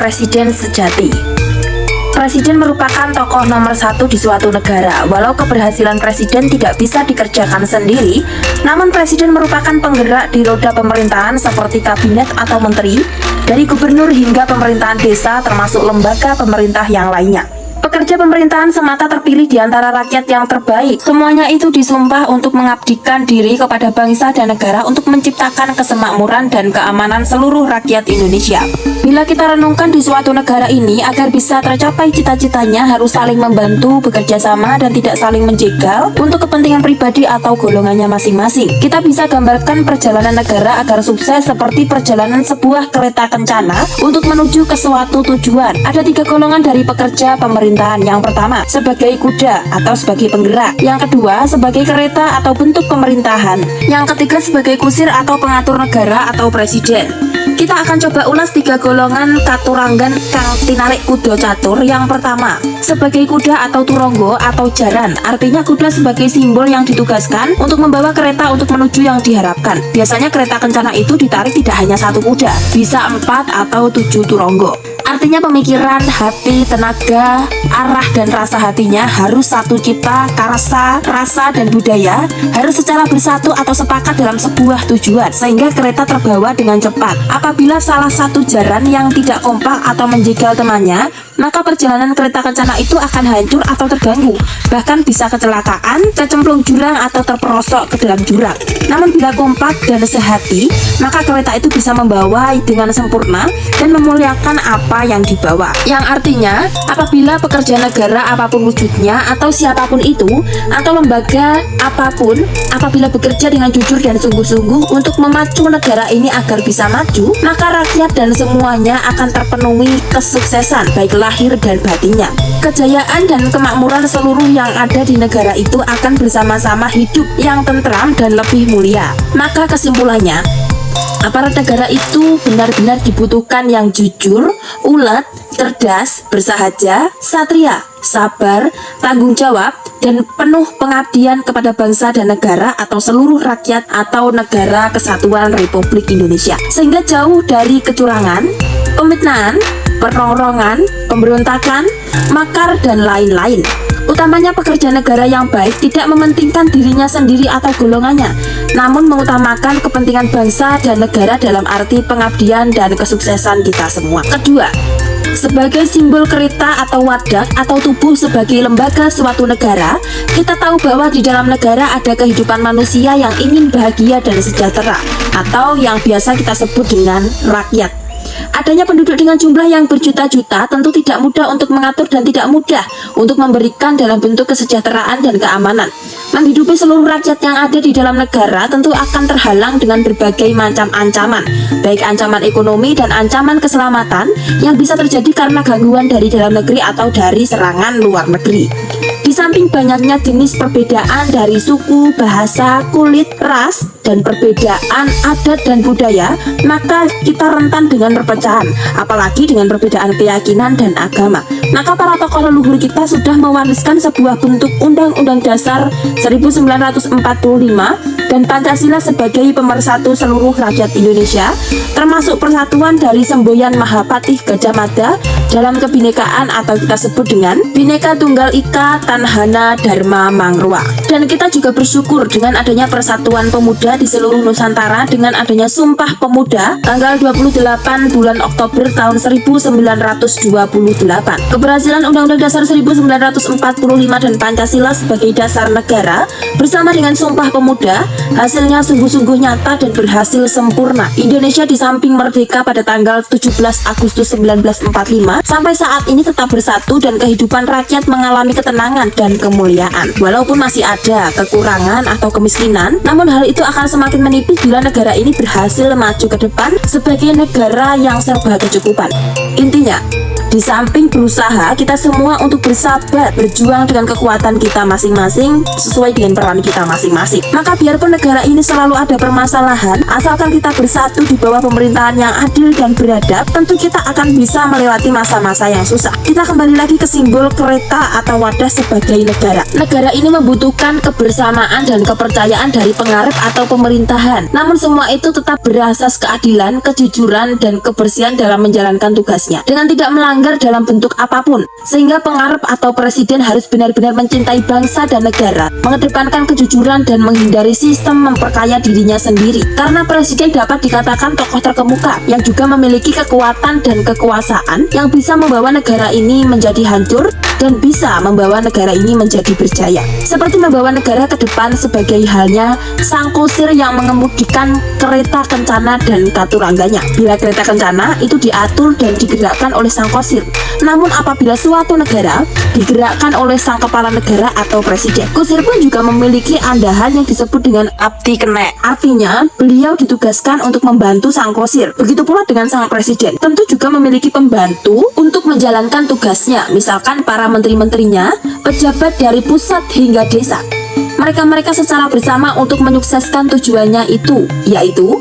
presiden sejati. Presiden merupakan tokoh nomor satu di suatu negara. Walau keberhasilan presiden tidak bisa dikerjakan sendiri, namun presiden merupakan penggerak di roda pemerintahan seperti kabinet atau menteri, dari gubernur hingga pemerintahan desa termasuk lembaga pemerintah yang lainnya. Pekerja pemerintahan semata terpilih di antara rakyat yang terbaik. Semuanya itu disumpah untuk mengabdikan diri kepada bangsa dan negara untuk menciptakan kesemakmuran dan keamanan seluruh rakyat Indonesia. Bila kita renungkan di suatu negara ini, agar bisa tercapai cita-citanya harus saling membantu, bekerja sama, dan tidak saling menjegal untuk kepentingan pribadi atau golongannya masing-masing. Kita bisa gambarkan perjalanan negara agar sukses seperti perjalanan sebuah kereta kencana untuk menuju ke suatu tujuan. Ada 3 golongan dari pekerja pemerintahan. Yang pertama, sebagai kuda atau sebagai penggerak. Yang kedua, sebagai kereta atau bentuk pemerintahan. Yang ketiga, sebagai kusir atau pengatur negara atau presiden. Kita akan coba ulas 3 golongan katuranggan kang tinarik kuda catur. Yang pertama, sebagai kuda atau turonggo atau jaran. Artinya kuda sebagai simbol yang ditugaskan untuk membawa kereta untuk menuju yang diharapkan. Biasanya kereta kencana itu ditarik tidak hanya 1 kuda, bisa 4 atau 7 turonggo. Artinya pemikiran, hati, tenaga, arah dan rasa hatinya harus satu cipta, karsa, rasa dan budaya harus secara bersatu atau sepakat dalam sebuah tujuan sehingga kereta terbawa dengan cepat. Apabila salah satu jaran yang tidak kompak atau menjegal temannya, maka perjalanan kereta kencana itu akan hancur atau terganggu, bahkan bisa kecelakaan, kecemplung jurang atau terperosok ke dalam jurang. Namun bila kompak dan sehati, maka kereta itu bisa membawa dengan sempurna dan memuliakan apa yang dibawa. Yang artinya, apabila pekerja negara apapun wujudnya atau siapapun itu, atau lembaga apapun, apabila bekerja dengan jujur dan sungguh-sungguh untuk memacu negara ini agar bisa maju, maka rakyat dan semuanya akan terpenuhi kesuksesan, baik lahir dan batinnya. Kejayaan dan kemakmuran seluruh yang ada di negara itu akan bersama-sama hidup yang tentram dan lebih mulia. Maka kesimpulannya, aparat negara itu benar-benar dibutuhkan yang jujur, ulet, cerdas, bersahaja, satria, sabar, tanggung jawab, dan penuh pengabdian kepada bangsa dan negara atau seluruh rakyat atau negara kesatuan Republik Indonesia. Sehingga jauh dari kecurangan, pemfitnahan, perongrongan, pemberontakan, makar, dan lain-lain. Utamanya pekerja negara yang baik tidak mementingkan dirinya sendiri atau golongannya, namun mengutamakan kepentingan bangsa dan negara dalam arti pengabdian dan kesuksesan kita semua. Kedua, sebagai simbol kereta atau wadah atau tubuh sebagai lembaga suatu negara, kita tahu bahwa di dalam negara ada kehidupan manusia yang ingin bahagia dan sejahtera, atau yang biasa kita sebut dengan rakyat. Adanya penduduk dengan jumlah yang berjuta-juta tentu tidak mudah untuk mengatur dan tidak mudah untuk memberikan dalam bentuk kesejahteraan dan keamanan. Menghidupi seluruh rakyat yang ada di dalam negara tentu akan terhalang dengan berbagai macam ancaman, baik ancaman ekonomi dan ancaman keselamatan yang bisa terjadi karena gangguan dari dalam negeri atau dari serangan luar negeri. Di samping banyaknya jenis perbedaan dari suku, bahasa, kulit, ras, dan perbedaan adat dan budaya, maka kita rentan dengan perpecahan, apalagi dengan perbedaan keyakinan dan agama. Maka para tokoh leluhur kita sudah mewariskan sebuah bentuk Undang-Undang Dasar 1945 dan Pancasila sebagai pemersatu seluruh rakyat Indonesia, termasuk persatuan dari semboyan Mahapatih Gajah Mada dalam kebinekaan atau kita sebut dengan Bhinneka Tunggal Ika Tanhana Dharma Mangrua. Dan kita juga bersyukur dengan adanya Persatuan Pemuda di seluruh Nusantara dengan adanya Sumpah Pemuda tanggal 28 bulan Oktober tahun 1928. Keberhasilan Undang-Undang Dasar 1945 dan Pancasila sebagai dasar negara bersama dengan Sumpah Pemuda hasilnya sungguh-sungguh nyata dan berhasil sempurna. Indonesia di samping merdeka pada tanggal 17 Agustus 1945 sampai saat ini tetap bersatu dan kehidupan rakyat mengalami ketenangan dan kemuliaan. Walaupun masih ada kekurangan atau kemiskinan, namun hal itu akan semakin menipis bila negara ini berhasil maju ke depan sebagai negara yang serba kecukupan. Intinya, di samping berusaha, kita semua untuk bersabar, berjuang dengan kekuatan kita masing-masing sesuai dengan peran kita masing-masing. Maka biarpun Walaupun negara ini selalu ada permasalahan, asalkan kita bersatu di bawah pemerintahan yang adil dan beradab, tentu kita akan bisa melewati masa-masa yang susah. Kita kembali lagi ke simbol kereta atau wadah sebagai negara. Negara ini membutuhkan kebersamaan dan kepercayaan dari pengarep atau pemerintahan. Namun semua itu tetap berasas keadilan, kejujuran, dan kebersihan dalam menjalankan tugasnya dengan tidak melanggar dalam bentuk apapun. Sehingga pengarep atau presiden harus benar-benar mencintai bangsa dan negara, mengedepankan kejujuran dan menghindari sistem memperkaya dirinya sendiri. Karena presiden dapat dikatakan tokoh terkemuka yang juga memiliki kekuatan dan kekuasaan yang bisa membawa negara ini menjadi hancur dan bisa membawa negara ini menjadi berjaya. Seperti membawa negara ke depan sebagai halnya sang kusir yang mengemudikan kereta kencana dan katurangganya. Bila kereta kencana itu diatur dan digerakkan oleh sang kusir. Namun apabila suatu negara digerakkan oleh sang kepala negara atau presiden, kusir pun juga memiliki andahan yang disebut dengan abdi kene. Artinya beliau ditugaskan untuk membantu sang kusir. Begitu pula dengan sang presiden, tentu juga memiliki pembantu untuk menjalankan tugasnya. Misalkan para menteri-menterinya, pejabat dari pusat hingga desa. Mereka secara bersama untuk menyukseskan tujuannya itu, yaitu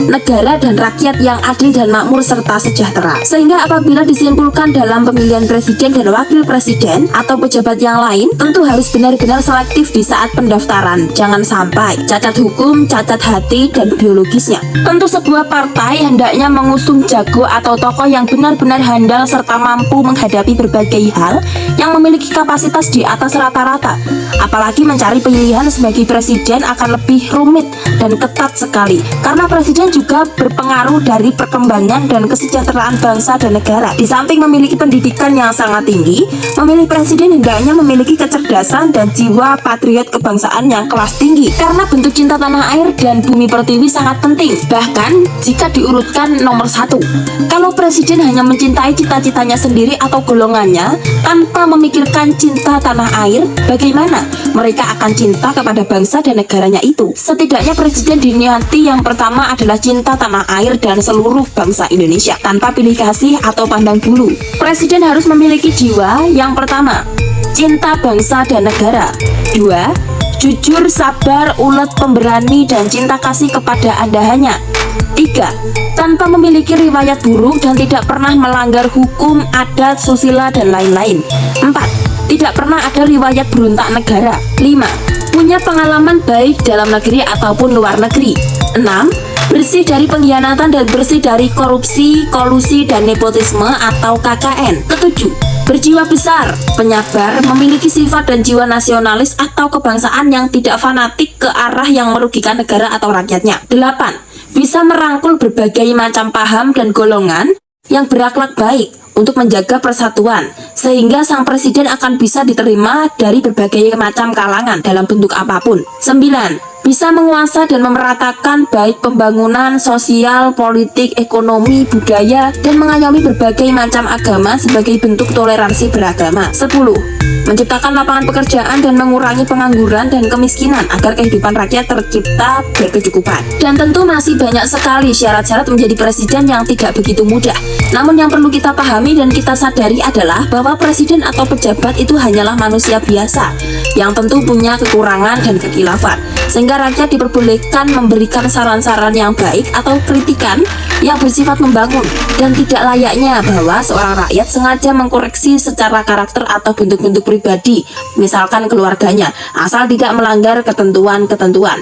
negara dan rakyat yang adil dan makmur serta sejahtera. Sehingga apabila disimpulkan dalam pemilihan presiden dan wakil presiden atau pejabat yang lain, tentu harus benar-benar selektif di saat pendaftaran. Jangan sampai cacat hukum, cacat hati, dan biologisnya. Tentu sebuah partai hendaknya mengusung jago atau tokoh yang benar-benar handal serta mampu menghadapi berbagai hal yang memiliki kapasitas di atas rata-rata. Apalagi mencari pilihan sebagai presiden akan lebih rumit dan ketat sekali, karena presiden juga berpengaruh dari perkembangan dan kesejahteraan bangsa dan negara. Di samping memiliki pendidikan yang sangat tinggi, memilih presiden hendaknya memiliki kecerdasan dan jiwa patriot kebangsaan yang kelas tinggi, karena bentuk cinta tanah air dan bumi pertiwi sangat penting. Bahkan jika diurutkan nomor 1, kalau presiden hanya mencintai cita-citanya sendiri atau golongannya tanpa memikirkan cinta tanah air, bagaimana mereka akan cinta kepada bangsa dan negaranya itu? Setidaknya presiden diniati yang pertama adalah cinta tanah air dan seluruh bangsa Indonesia tanpa pilih kasih atau pandang bulu. Presiden harus memiliki jiwa yang pertama, cinta bangsa dan negara. 2, jujur, sabar, ulet, pemberani, dan cinta kasih kepada andahannya. 3, tanpa memiliki riwayat buruk dan tidak pernah melanggar hukum, adat, susila, dan lain-lain. 4, tidak pernah ada riwayat berontak negara. 5, punya pengalaman baik dalam negeri ataupun luar negeri. 6, bersih dari pengkhianatan dan bersih dari korupsi, kolusi, dan nepotisme atau KKN. 7, berjiwa besar, penyabar, memiliki sifat dan jiwa nasionalis atau kebangsaan yang tidak fanatik ke arah yang merugikan negara atau rakyatnya. 8, bisa merangkul berbagai macam paham dan golongan yang berakhlak baik untuk menjaga persatuan, sehingga sang presiden akan bisa diterima dari berbagai macam kalangan dalam bentuk apapun. 9, bisa menguasai dan memeratakan baik pembangunan sosial, politik, ekonomi, budaya, dan mengayomi berbagai macam agama sebagai bentuk toleransi beragama. 10, menciptakan lapangan pekerjaan dan mengurangi pengangguran dan kemiskinan agar kehidupan rakyat tercipta berkecukupan. Dan tentu masih banyak sekali syarat-syarat menjadi presiden yang tidak begitu mudah. Namun yang perlu kita pahami dan kita sadari adalah bahwa presiden atau pejabat itu hanyalah manusia biasa yang tentu punya kekurangan dan kekhilafan, sehingga rakyat diperbolehkan memberikan saran-saran yang baik atau kritikan yang bersifat membangun, dan tidak layaknya bahwa seorang rakyat sengaja mengkoreksi secara karakter atau bentuk-bentuk pribadi, misalkan keluarganya, asal tidak melanggar ketentuan-ketentuan.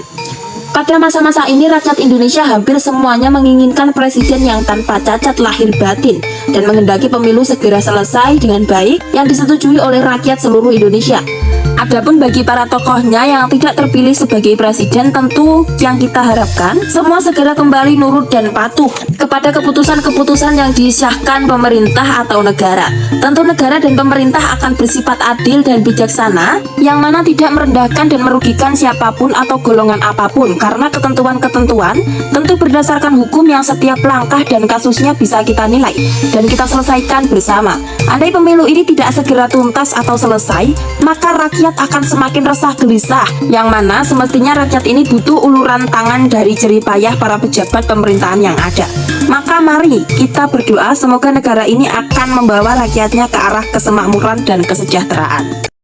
Pada masa-masa ini rakyat Indonesia hampir semuanya menginginkan presiden yang tanpa cacat lahir batin dan menghendaki pemilu segera selesai dengan baik yang disetujui oleh rakyat seluruh Indonesia. Adapun bagi para tokohnya yang tidak terpilih sebagai presiden, tentu yang kita harapkan semua segera kembali nurut dan patuh kepada keputusan-keputusan yang disahkan pemerintah atau negara. Tentu negara dan pemerintah akan bersifat adil dan bijaksana, yang mana tidak merendahkan dan merugikan siapapun atau golongan apapun, karena ketentuan-ketentuan tentu berdasarkan hukum yang setiap langkah dan kasusnya bisa kita nilai dan kita selesaikan bersama. Andai pemilu ini tidak segera tuntas atau selesai, maka rakyat akan semakin resah gelisah, yang mana semestinya rakyat ini butuh uluran tangan dari jerih payah para pejabat pemerintahan yang ada. Maka mari kita berdoa semoga negara ini akan membawa rakyatnya ke arah kesemakmuran dan kesejahteraan.